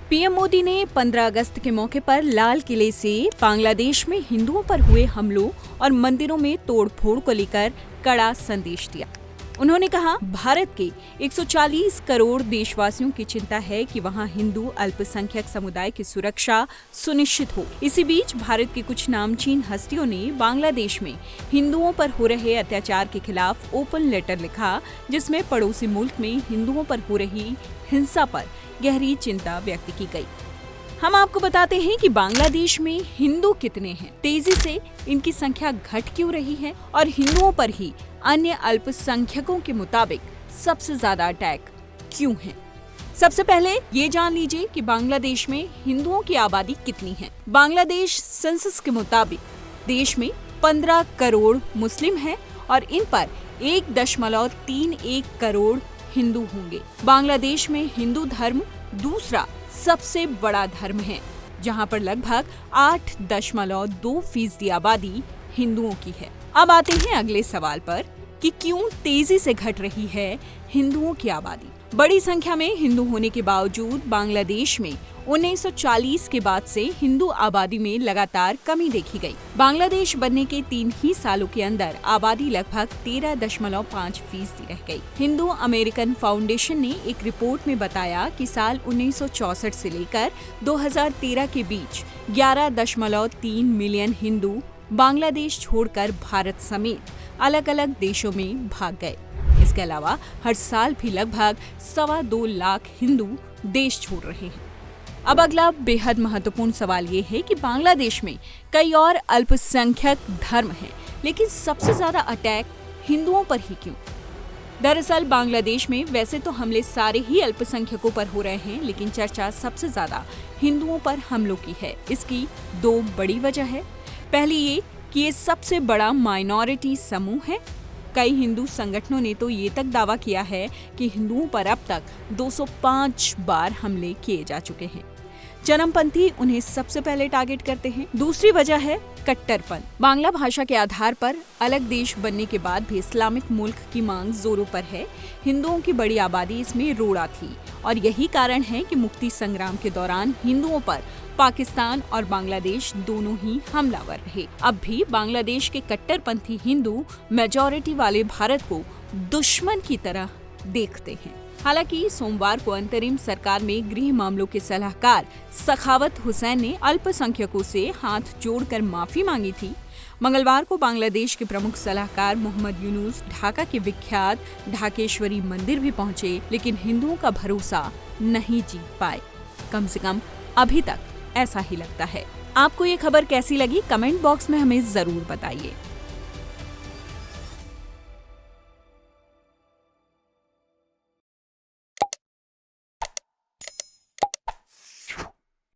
PM Modi ने 15 अगस्त के मौके पर लाल किले से बांग्लादेश में हिंदुओं पर हुए हमलों और मंदिरों में तोड़फोड़ को लेकर कड़ा संदेश दिया। उन्होंने कहा, भारत के 140 करोड़ देशवासियों की चिंता है कि वहां हिंदू अल्पसंख्यक समुदाय की सुरक्षा सुनिश्चित हो। इसी बीच भारत की कुछ नामचीन हस्तियों ने बांग्लादेश में हिंदुओं पर हो रहे अत्याचार के खिलाफ ओपन लेटर लिखा, जिसमें पड़ोसी मुल्क में हिंदुओं पर हो रही हिंसा पर गहरी चिंता व्यक्त की गई। हम आपको बताते हैं कि बांग्लादेश में हिंदू कितने हैं, तेजी से इनकी संख्या घट क्यों रही है और हिंदुओं पर ही अन्य अल्पसंख्यकों के मुताबिक सबसे ज्यादा अटैक क्यों हैं। सबसे पहले ये जान लीजिए कि बांग्लादेश में हिंदुओं की आबादी कितनी है। बांग्लादेश सेंसस के मुताबिक देश में 15 करोड़ मुस्लिम हैं और इन पर 1.31 करोड़ हिंदू होंगे। बांग्लादेश में हिंदू धर्म दूसरा सबसे बड़ा धर्म है, जहां पर लगभग 8.2% आबादी हिंदुओं की है। अब आते हैं अगले सवाल पर कि क्यों तेजी से घट रही है हिंदुओं की आबादी। बड़ी संख्या में हिंदू होने के बावजूद बांग्लादेश में 1940 के बाद से हिंदू आबादी में लगातार कमी देखी गई। बांग्लादेश बनने के 3 ही सालों के अंदर आबादी लगभग 13.5% रह गई। हिंदू अमेरिकन फाउंडेशन ने एक रिपोर्ट में बताया कि साल 1964 से लेकर 2013 के बीच 11.3 मिलियन हिंदू बांग्लादेश छोड़कर भारत समेत अलग अलग देशों में भाग गए। इसके अलावा हर साल भी लगभग 2.25 लाख हिंदू देश छोड़ रहे हैं। अब अगला बेहद महत्वपूर्ण सवाल ये है कि बांग्लादेश में कई और अल्पसंख्यक धर्म हैं, लेकिन सबसे ज्यादा अटैक हिंदुओं पर ही क्यों? दरअसल बांग्लादेश में वैसे तो हमले सारे ही अल्पसंख्यकों पर हो रहे हैं, लेकिन चर्चा सबसे ज्यादा हिंदुओं पर हमलों की है। इसकी 2 बड़ी वजह है। पहली ये कि ये सबसे बड़ा माइनॉरिटी समूह है। कई हिंदू संगठनों ने तो ये तक दावा किया है कि हिंदुओं पर अब तक 205 बार हमले किए जा चुके हैं। चरमपंथी उन्हें सबसे पहले टारगेट करते हैं। दूसरी वजह है कट्टरपन। बांग्ला भाषा के आधार पर अलग देश बनने के बाद भी इस्लामिक मुल्क की मांग जोरों पर है। हिंदुओं की बड़ी आबादी इसमें रोड़ा थी और यही कारण है कि मुक्ति संग्राम के दौरान हिंदुओं पर पाकिस्तान और बांग्लादेश दोनों ही हमलावर रहे। अब भी बांग्लादेश के कट्टरपंथी हिंदू मेजॉरिटी वाले भारत को दुश्मन की तरह देखते हैं। हालांकि सोमवार को अंतरिम सरकार में गृह मामलों के सलाहकार सखावत हुसैन ने अल्पसंख्यकों से हाथ जोड़कर माफी मांगी थी। मंगलवार को बांग्लादेश के प्रमुख सलाहकार मोहम्मद यूनुस ढाका के विख्यात ढाकेश्वरी मंदिर भी पहुंचे, लेकिन हिंदुओं का भरोसा नहीं जीत पाए। कम से कम अभी तक ऐसा ही लगता है। आपको ये खबर कैसी लगी? कमेंट बॉक्स में हमें जरूर बताइए।